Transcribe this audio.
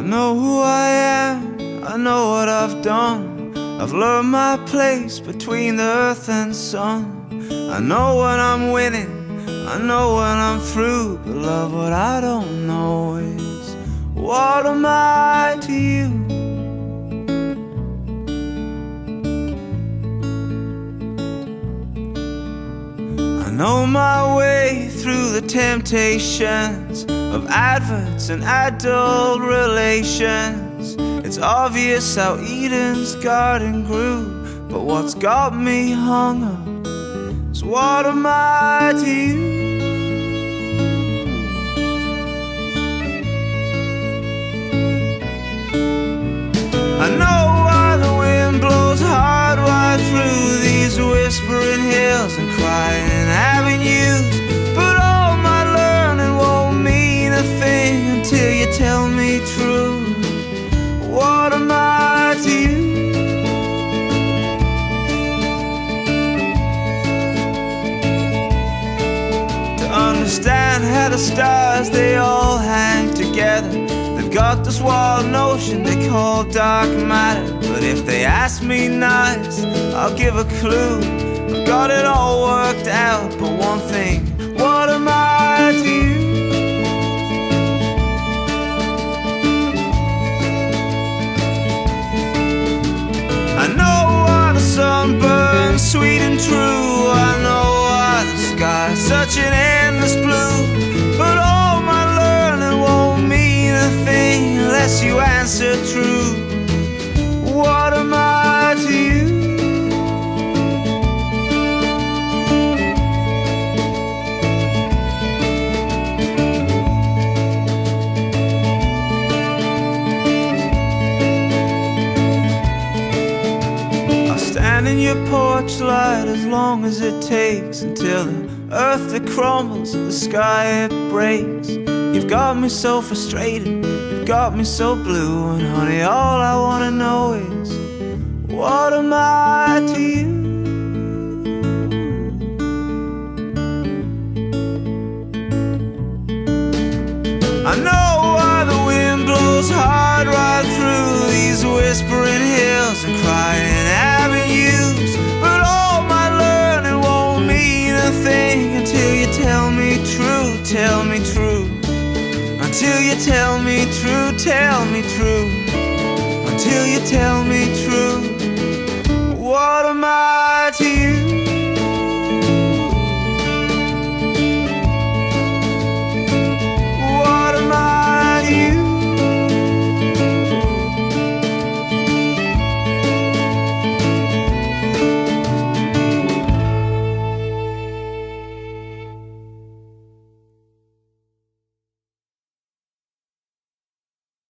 know who I am, I know what I've done. I've learned my place between the earth and sun. I know when I'm winning, I know when I'm through. But love, what I don't know is, what am I to you? I know my way through the temptations of adverts and adult relations. It's obvious how Eden's garden grew, but what's got me hung up is, what am I to you? I know why the wind blows hard right through these whispering hills and crying avenues, but all my learning won't mean a thing until you tell me true. What am I to you? To understand how the stars, they all hang together. They've got this wild notion they call dark matter. But if they ask me nice, I'll give a clue. I've got it all worked out, but one thing, what am I to you? I know why the sun burns sweet and true. I know why the sky's such an endless blue. But all my learning won't mean a thing unless you answer true. What am I to you? Stand in your porch light as long as it takes, until the earth that crumbles and the sky it breaks. You've got me so frustrated, you've got me so blue, and honey, all I wanna know is, what am I to you? I know why the wind blows hard right through these whispering hills and crying avenues, but all my learning won't mean a thing until you tell me true, tell me true. Until you tell me true, tell me true. Until you tell me